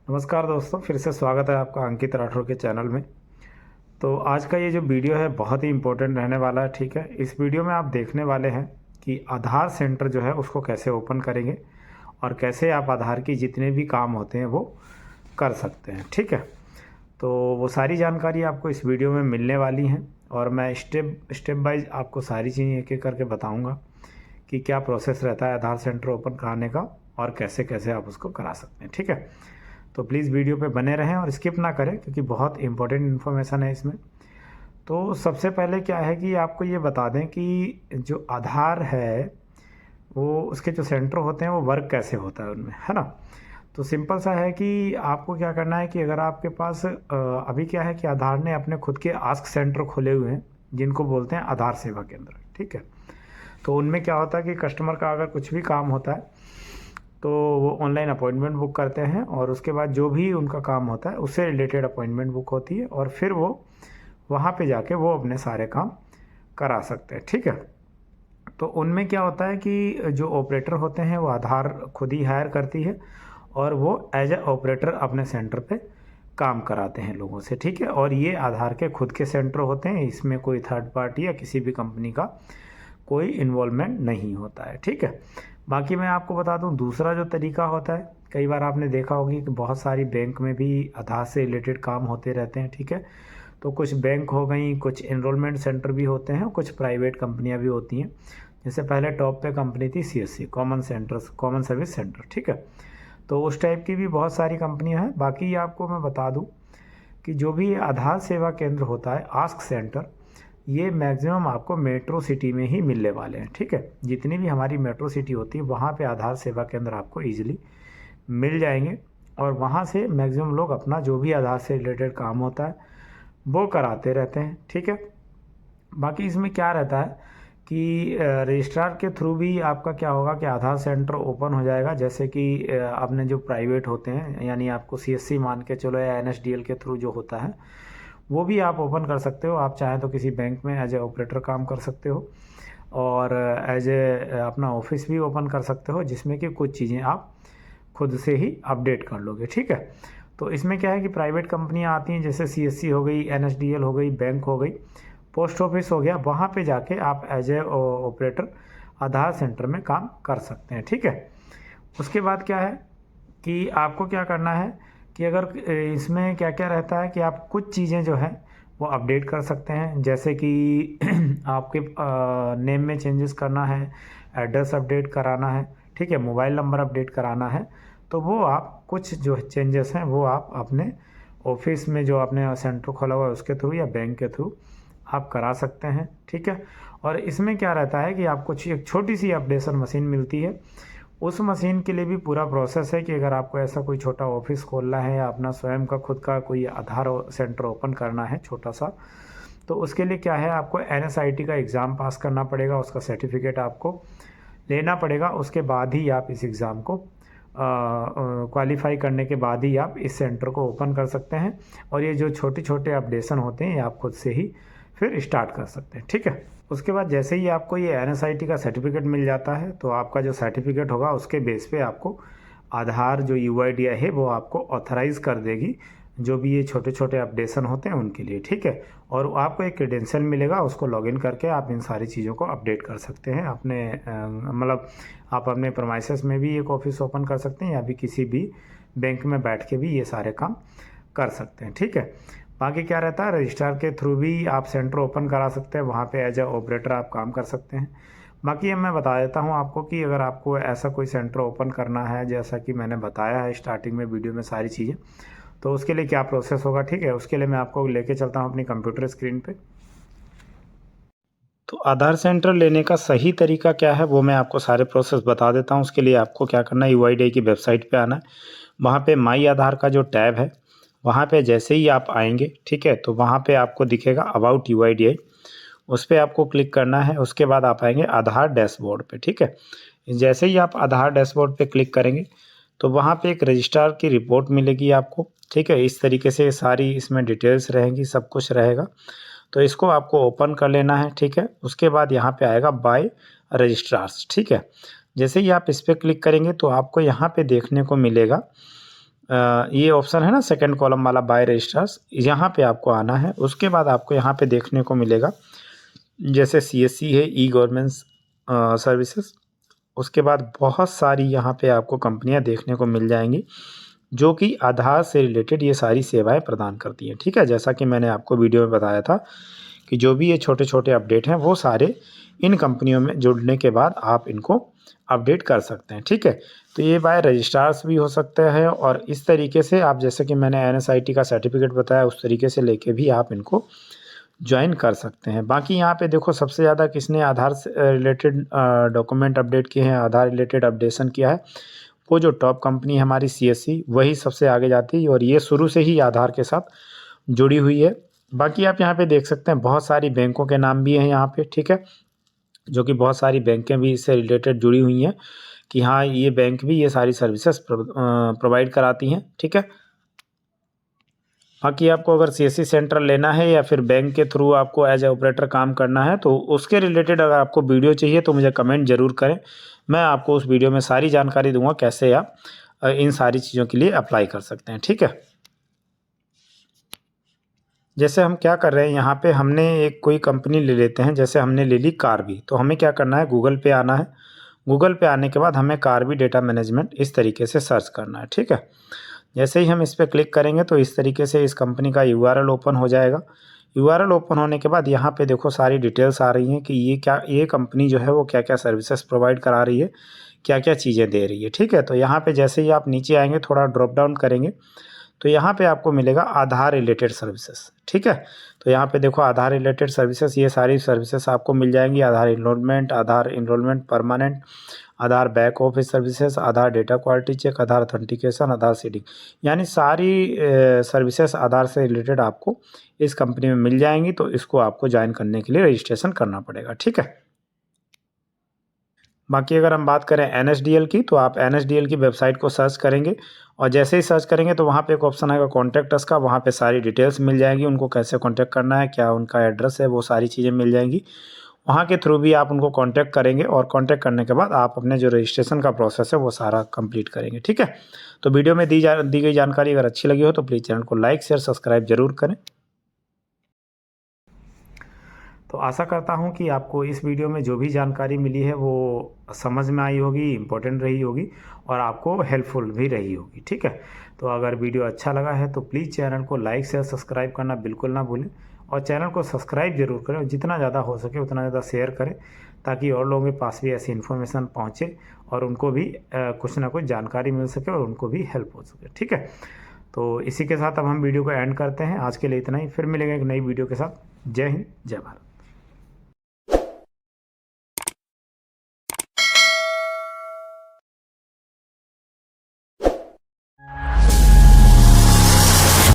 नमस्कार दोस्तों, फिर से स्वागत है आपका अंकित राठौर के चैनल में। तो आज का ये जो वीडियो है बहुत ही इम्पोर्टेंट रहने वाला है। ठीक है, इस वीडियो में आप देखने वाले हैं कि आधार सेंटर जो है उसको कैसे ओपन करेंगे और कैसे आप आधार की जितने भी काम होते हैं वो कर सकते हैं। ठीक है, तो वो सारी जानकारी आपको इस वीडियो में मिलने वाली हैं और मैं स्टेप स्टेप बाइज आपको सारी चीज़ें एक एक करके बताऊँगा कि क्या प्रोसेस रहता है आधार सेंटर ओपन कराने का और कैसे कैसे आप उसको करा सकते हैं। ठीक है, तो प्लीज़ वीडियो पे बने रहें और स्किप ना करें क्योंकि बहुत इंपॉर्टेंट इन्फॉर्मेशन है इसमें। तो सबसे पहले क्या है कि आपको ये बता दें कि जो आधार है वो उसके जो सेंटर होते हैं वो वर्क कैसे होता है उनमें, है ना। तो सिंपल सा है कि आपको क्या करना है कि अगर आपके पास अभी क्या है कि आधार ने अपने खुद के आस्क सेंटर खोले हुए हैं जिनको बोलते हैं आधार सेवा केंद्र। ठीक है, तो उनमें क्या होता है कि कस्टमर का अगर कुछ भी काम होता है तो वो ऑनलाइन अपॉइंटमेंट बुक करते हैं और उसके बाद जो भी उनका काम होता है उससे रिलेटेड अपॉइंटमेंट बुक होती है और फिर वो वहाँ पे जाके वो अपने सारे काम करा सकते हैं। ठीक है, तो उनमें क्या होता है कि जो ऑपरेटर होते हैं वो आधार खुद ही हायर करती है और वो एज ए ऑपरेटर अपने सेंटर पे काम कराते हैं लोगों से। ठीक है, और ये आधार के खुद के सेंटर होते हैं, इसमें कोई थर्ड पार्टी या किसी भी कंपनी का कोई इन्वॉल्वमेंट नहीं होता है। ठीक है, बाकी मैं आपको बता दूं दूसरा जो तरीका होता है, कई बार आपने देखा होगी कि बहुत सारी बैंक में भी आधार से रिलेटेड काम होते रहते हैं। ठीक है, तो कुछ बैंक हो गई, कुछ एनरोलमेंट सेंटर भी होते हैं, कुछ प्राइवेट कंपनियां भी होती हैं। जैसे पहले टॉप पे कंपनी थी सीएससी, कॉमन सर्विस सेंटर। ठीक है, तो उस टाइप की भी बहुत सारी कंपनियां हैं। बाकी आपको मैं बता दूं कि जो भी आधार सेवा केंद्र होता है आस्क सेंटर, ये मैक्सिमम आपको मेट्रो सिटी में ही मिलने वाले हैं। ठीक है, जितनी भी हमारी मेट्रो सिटी होती है वहाँ पे आधार सेवा केंद्र आपको ईजिली मिल जाएंगे और वहाँ से मैक्सिमम लोग अपना जो भी आधार से रिलेटेड काम होता है वो कराते रहते हैं। ठीक है, बाकी इसमें क्या रहता है कि रजिस्ट्रार के थ्रू भी आपका क्या होगा कि आधार सेंटर ओपन हो जाएगा। जैसे कि आपने जो प्राइवेट होते हैं यानी आपको सीएससी मान के चलो या एनएसडीएल के थ्रू जो होता है वो भी आप ओपन कर सकते हो। आप चाहें तो किसी बैंक में एज ए ऑपरेटर काम कर सकते हो और एज ए अपना ऑफिस भी ओपन कर सकते हो जिसमें कि कुछ चीज़ें आप खुद से ही अपडेट कर लोगे। ठीक है, तो इसमें क्या है कि प्राइवेट कंपनियां आती हैं जैसे सीएससी हो गई, एनएसडीएल हो गई, बैंक हो गई, पोस्ट ऑफिस हो गया, वहाँ पे जाके आप as a operator Aadhaar centre में काम कर सकते हैं। ठीक है, उसके बाद क्या है कि आपको क्या करना है कि अगर इसमें क्या क्या रहता है कि आप कुछ चीज़ें जो हैं वो अपडेट कर सकते हैं। जैसे कि आपके नेम में चेंजेस करना है, एड्रेस अपडेट कराना है, ठीक है, मोबाइल नंबर अपडेट कराना है, तो वो आप कुछ जो चेंजेस हैं वो आप अपने ऑफिस में जो आपने सेंटर खोला हुआ है उसके थ्रू या बैंक के थ्रू आप करा सकते हैं। ठीक है, और इसमें क्या रहता है कि आपको एक छोटी सी अपडेशन मशीन मिलती है। उस मशीन के लिए भी पूरा प्रोसेस है कि अगर आपको ऐसा कोई छोटा ऑफिस खोलना है या अपना स्वयं का खुद का कोई आधार सेंटर ओपन करना है छोटा सा, तो उसके लिए क्या है आपको एनएसआईटी का एग्ज़ाम पास करना पड़ेगा, उसका सर्टिफिकेट आपको लेना पड़ेगा। उसके बाद ही आप इस एग्ज़ाम को क्वालिफाई करने के बाद ही आप इस सेंटर को ओपन कर सकते हैं और ये जो छोटे छोटे अपडेशन होते हैं ये आप खुद से ही फिर स्टार्ट कर सकते हैं। ठीक है, उसके बाद जैसे ही आपको ये एनएसआईटी का सर्टिफिकेट मिल जाता है तो आपका जो सर्टिफिकेट होगा उसके बेस पे आपको आधार जो यूआईडीआई है वो आपको ऑथराइज़ कर देगी जो भी ये छोटे छोटे अपडेशन होते हैं उनके लिए। ठीक है, और आपको एक क्रेडेंशियल मिलेगा, उसको लॉगिन करके आप इन सारी चीज़ों को अपडेट कर सकते हैं अपने मतलब आप अपने प्रोमाइसेस में भी एक ऑफिस ओपन कर सकते हैं या भी किसी भी बैंक में बैठ के भी ये सारे काम कर सकते हैं। ठीक है, बाकी क्या रहता है रजिस्ट्रार के थ्रू भी आप सेंटर ओपन करा सकते हैं, वहाँ पे एज ए ऑपरेटर आप काम कर सकते हैं। बाकी अब मैं बता देता हूँ आपको कि अगर आपको ऐसा कोई सेंटर ओपन करना है जैसा कि मैंने बताया है स्टार्टिंग में वीडियो में सारी चीज़ें, तो उसके लिए क्या प्रोसेस होगा। ठीक है, उसके लिए मैं आपको लेके चलता हूँ अपनी कंप्यूटर स्क्रीन पे। तो आधार सेंटर लेने का सही तरीका क्या है वो मैं आपको सारे प्रोसेस बता देता हूँ। उसके लिए आपको क्या करना है, यूआईडीआई की वेबसाइट पे आना है, वहाँ पे माई आधार का जो टैब है वहाँ पे जैसे ही आप आएंगे, ठीक है, तो वहाँ पे आपको दिखेगा अबाउट यूआईडीआई, उस पर आपको क्लिक करना है। उसके बाद आप आएंगे आधार डैशबोर्ड पे। ठीक है, जैसे ही आप आधार डैशबोर्ड पे क्लिक करेंगे तो वहाँ पे एक रजिस्ट्रार की रिपोर्ट मिलेगी आपको। ठीक है, इस तरीके से सारी इसमें डिटेल्स रहेंगी, सब कुछ रहेगा, तो इसको आपको ओपन कर लेना है। ठीक है, उसके बाद यहाँ पे आएगा बाय रजिस्ट्रार्स। ठीक है, जैसे ही आप इस पर क्लिक करेंगे तो आपको यहाँ पे देखने को मिलेगा ये ऑप्शन है ना सेकंड कॉलम वाला बाय रजिस्ट्रार्स, यहाँ पे आपको आना है। उसके बाद आपको यहाँ पे देखने को मिलेगा जैसे CSC है, ई गवर्नेंस सर्विसेज। उसके बाद बहुत सारी यहाँ पे आपको कंपनियाँ देखने को मिल जाएंगी जो कि आधार से रिलेटेड ये सारी सेवाएं प्रदान करती हैं। ठीक है, जैसा कि मैंने आपको वीडियो में बताया था कि जो भी ये छोटे छोटे अपडेट हैं वो सारे इन कंपनियों में जुड़ने के बाद आप इनको अपडेट कर सकते हैं। ठीक है, तो ये बाय रजिस्ट्रार्स भी हो सकता है और इस तरीके से आप, जैसे कि मैंने NSIT का सर्टिफिकेट बताया, उस तरीके से लेके भी आप इनको ज्वाइन कर सकते हैं। बाकी यहाँ पे देखो सबसे ज़्यादा किसने आधार से रिलेटेड डॉक्यूमेंट अपडेट किए हैं, आधार रिलेटेड अपडेशन किया है, वो जो टॉप कंपनी है हमारी CSC, वही सबसे आगे जाती है और ये शुरू से ही आधार के साथ जुड़ी हुई है। बाकी आप यहाँ पे देख सकते हैं बहुत सारी बैंकों के नाम भी हैं यहाँ पे। ठीक है, जो कि बहुत सारी बैंकें भी इससे रिलेटेड जुड़ी हुई हैं कि हाँ ये बैंक भी ये सारी सर्विसेज प्रोवाइड कराती हैं। ठीक है, बाकी आपको अगर CSC सेंटर लेना है या फिर बैंक के थ्रू आपको एज ए ऑपरेटर काम करना है तो उसके रिलेटेड अगर आपको वीडियो चाहिए तो मुझे कमेंट ज़रूर करें। मैं आपको उस वीडियो में सारी जानकारी दूंगा कैसे आप इन सारी चीज़ों के लिए अप्लाई कर सकते हैं। ठीक है, जैसे हम क्या कर रहे हैं यहाँ पे, हमने एक कोई कंपनी ले लेते हैं, जैसे हमने ले ली कार्बी। तो हमें क्या करना है, गूगल पे आना है। गूगल पे आने के बाद हमें कार्बी डेटा मैनेजमेंट इस तरीके से सर्च करना है। ठीक है, जैसे ही हम इस पर क्लिक करेंगे तो इस तरीके से इस कंपनी का URL ओपन हो जाएगा। URL ओपन होने के बाद यहाँ पे देखो सारी डिटेल्स आ रही हैं कि ये कंपनी जो है वो क्या क्या सर्विसेज प्रोवाइड करा रही है, क्या क्या चीज़ें दे रही है। ठीक है, तो यहाँ पे जैसे ही आप नीचे आएंगे, थोड़ा ड्रॉप डाउन करेंगे तो यहाँ पे आपको मिलेगा आधार रिलेटेड सर्विसेज। ठीक है, तो यहाँ पे देखो आधार रिलेटेड सर्विसेज, ये सारी सर्विसेज आपको मिल जाएंगी। आधार इनरोलमेंट परमानेंट, आधार बैक ऑफिस सर्विसेज, आधार डेटा क्वालिटी चेक, आधार ऑथेंटिकेशन, आधार सीडिंग, यानी सारी सर्विसेज आधार से रिलेटेड आपको इस कंपनी में मिल जाएंगी। तो इसको आपको ज्वाइन करने के लिए रजिस्ट्रेशन करना पड़ेगा। ठीक है, बाकी अगर हम बात करें NSDL की, तो आप NSDL की वेबसाइट को सर्च करेंगे और जैसे ही सर्च करेंगे तो वहाँ पे एक ऑप्शन आएगा कॉन्टैक्ट अस का। वहाँ पे सारी डिटेल्स मिल जाएंगी, उनको कैसे कॉन्टैक्ट करना है, क्या उनका एड्रेस है, वो सारी चीज़ें मिल जाएंगी। वहाँ के थ्रू भी आप उनको कॉन्टैक्ट करेंगे और कॉन्टैक्ट करने के बाद आप अपने जो रजिस्ट्रेशन का प्रोसेस है वो सारा कंप्लीट करेंगे। ठीक है, तो वीडियो में दी गई जानकारी अगर अच्छी लगी हो तो प्लीज़ चैनल को लाइक शेयर सब्सक्राइब जरूर करें। तो आशा करता हूँ कि आपको इस वीडियो में जो भी जानकारी मिली है वो समझ में आई होगी, इम्पोर्टेंट रही होगी और आपको हेल्पफुल भी रही होगी। ठीक है, तो अगर वीडियो अच्छा लगा है तो प्लीज़ चैनल को लाइक शेयर सब्सक्राइब करना बिल्कुल ना भूलें और चैनल को सब्सक्राइब जरूर करें और जितना ज़्यादा हो सके उतना ज़्यादा शेयर करें ताकि और लोगों के पास भी ऐसी इन्फॉर्मेशन पहुँचे और उनको भी कुछ ना कुछ जानकारी मिल सके और उनको भी हेल्प हो सके। ठीक है, तो इसी के साथ अब हम वीडियो को एंड करते हैं। आज के लिए इतना ही, फिर मिलेंगे एक नई वीडियो के साथ। जय हिंद, जय भारत।